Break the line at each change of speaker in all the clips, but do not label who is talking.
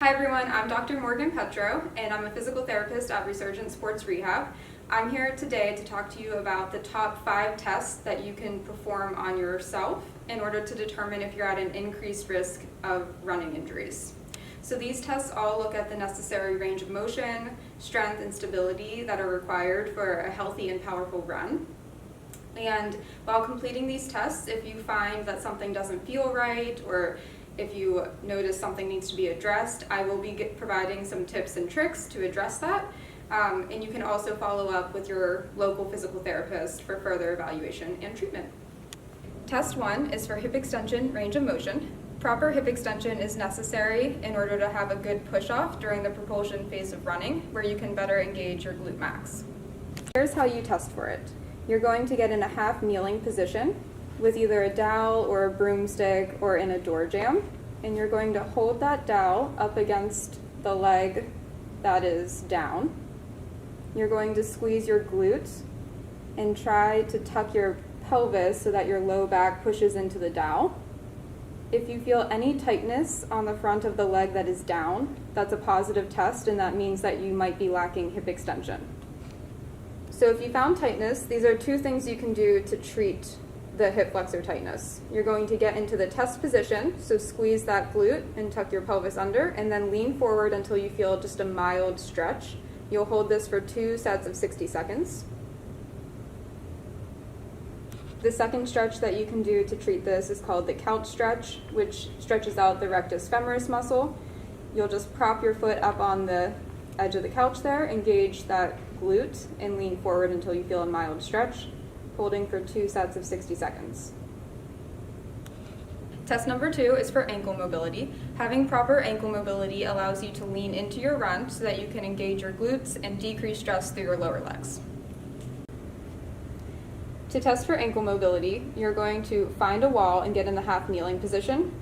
Hi everyone, I'm Dr. Morgan Petro, and I'm a physical therapist at Resurgent Sports Rehab. I'm here today to talk to you about the top 5 tests that you can perform on yourself in order to determine if you're at an increased risk of running injuries. So these tests all look at the necessary range of motion, strength, and stability that are required for a healthy and powerful run. And while completing these tests, if you find that something doesn't feel right or if you notice something needs to be addressed, I will be providing some tips and tricks to address that. And you can also follow up with your local physical therapist for further evaluation and treatment. Test 1 is for hip extension range of motion. Proper hip extension is necessary in order to have a good push-off during the propulsion phase of running, where you can better engage your glute max. Here's how you test for it. You're going to get in a half kneeling position with either a dowel or a broomstick or in a door jamb, and you're going to hold that dowel up against the leg that is down. You're going to squeeze your glutes and try to tuck your pelvis so that your low back pushes into the dowel. If you feel any tightness on the front of the leg that is down, that's a positive test, and that means that you might be lacking hip extension. So if you found tightness, these are 2 things you can do to treat the hip flexor tightness. You're going to get into the test position, so squeeze that glute and tuck your pelvis under, and then lean forward until you feel just a mild stretch. You'll hold this for 2 sets of 60 seconds. The second stretch that you can do to treat this is called the couch stretch, which stretches out the rectus femoris muscle. You'll just prop your foot up on the edge of the couch there, engage that glute, and lean forward until you feel a mild stretch, holding for 2 sets of 60 seconds. Test number 2 is for ankle mobility. Having proper ankle mobility allows you to lean into your run so that you can engage your glutes and decrease stress through your lower legs. To test for ankle mobility, you're going to find a wall and get in the half kneeling position.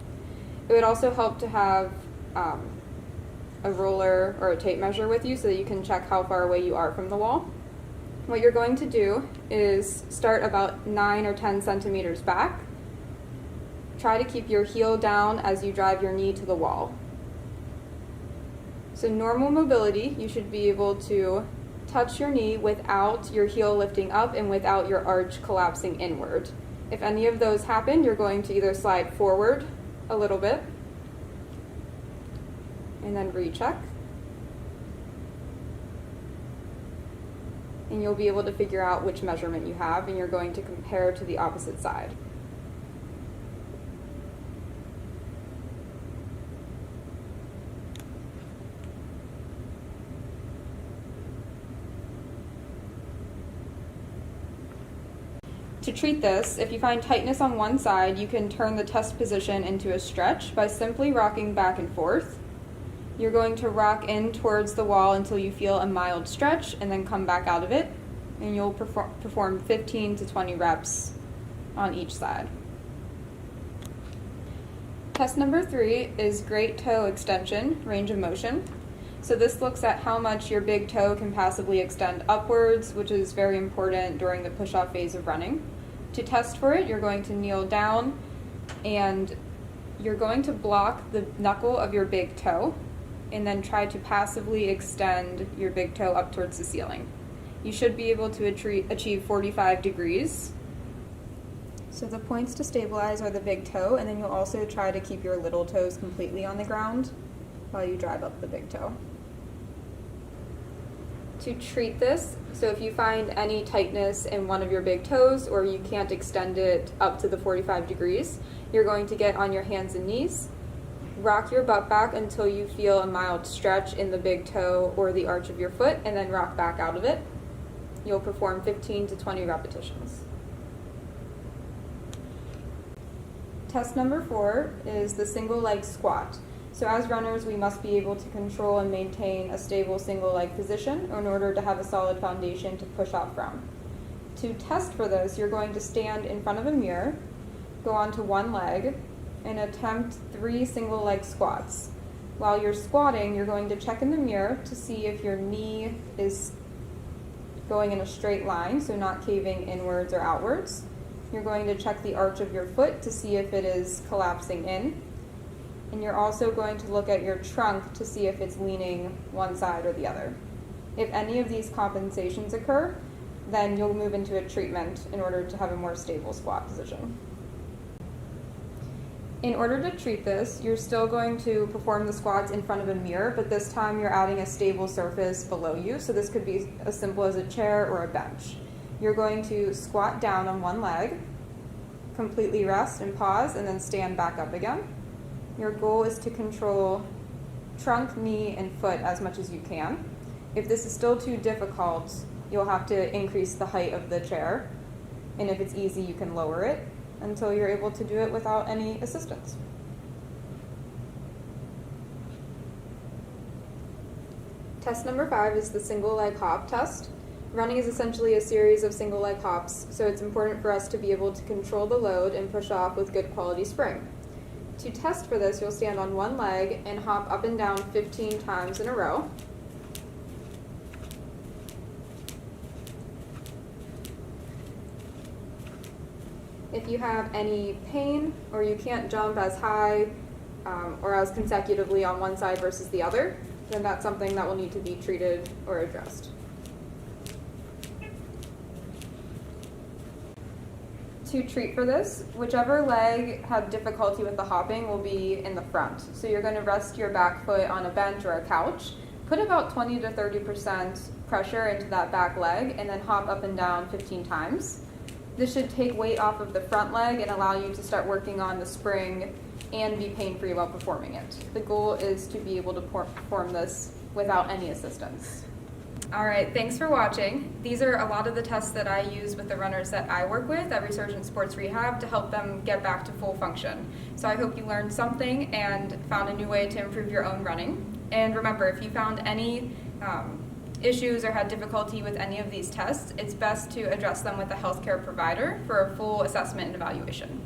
It would also help to have a ruler or a tape measure with you so that you can check how far away you are from the wall. What you're going to do is start about 9 or 10 centimeters back. Try to keep your heel down as you drive your knee to the wall. So normal mobility, you should be able to touch your knee without your heel lifting up and without your arch collapsing inward. If any of those happen, you're going to either slide forward a little bit and then recheck. And you'll be able to figure out which measurement you have, and you're going to compare to the opposite side. To treat this, if you find tightness on one side, you can turn the test position into a stretch by simply rocking back and forth. You're going to rock in towards the wall until you feel a mild stretch and then come back out of it, and you'll perform 15 to 20 reps on each side. Test number 3 is great toe extension range of motion. So this looks at how much your big toe can passively extend upwards, which is very important during the push-off phase of running. To test for it, you're going to kneel down and you're going to block the knuckle of your big toe and then try to passively extend your big toe up towards the ceiling. You should be able to achieve 45 degrees. So the points to stabilize are the big toe, and then you'll also try to keep your little toes completely on the ground while you drive up the big toe. To treat this, so if you find any tightness in one of your big toes or you can't extend it up to the 45 degrees, you're going to get on your hands and knees, rock your butt back until you feel a mild stretch in the big toe or the arch of your foot, and then rock back out of it. You'll perform 15 to 20 repetitions. Test number 4 is the single leg squat. So as runners, we must be able to control and maintain a stable single leg position in order to have a solid foundation to push off from. To test for this, you're going to stand in front of a mirror, go onto one leg, and attempt 3 single leg squats. While you're squatting, you're going to check in the mirror to see if your knee is going in a straight line, so not caving inwards or outwards. You're going to check the arch of your foot to see if it is collapsing in. And you're also going to look at your trunk to see if it's leaning one side or the other. If any of these compensations occur, then you'll move into a treatment in order to have a more stable squat position. In order to treat this, you're still going to perform the squats in front of a mirror, but this time you're adding a stable surface below you. So this could be as simple as a chair or a bench. You're going to squat down on one leg, completely rest and pause, and then stand back up again. Your goal is to control trunk, knee, and foot as much as you can. If this is still too difficult, you'll have to increase the height of the chair. And if it's easy, you can lower it until you're able to do it without any assistance. Test number 5 is the single leg hop test. Running is essentially a series of single leg hops, so it's important for us to be able to control the load and push off with good quality spring. To test for this, you'll stand on one leg and hop up and down 15 times in a row. If you have any pain or you can't jump as high or as consecutively on one side versus the other, then that's something that will need to be treated or addressed. To treat for this, whichever leg had difficulty with the hopping will be in the front. So you're going to rest your back foot on a bench or a couch, put about 20 to 30% pressure into that back leg, and then hop up and down 15 times. This should take weight off of the front leg and allow you to start working on the spring and be pain-free while performing it. The goal is to be able to perform this without any assistance. All right, thanks for watching. These are a lot of the tests that I use with the runners that I work with at Resurgent Sports Rehab to help them get back to full function. So I hope you learned something and found a new way to improve your own running. And remember, if you found any issues or had difficulty with any of these tests, it's best to address them with a healthcare provider for a full assessment and evaluation.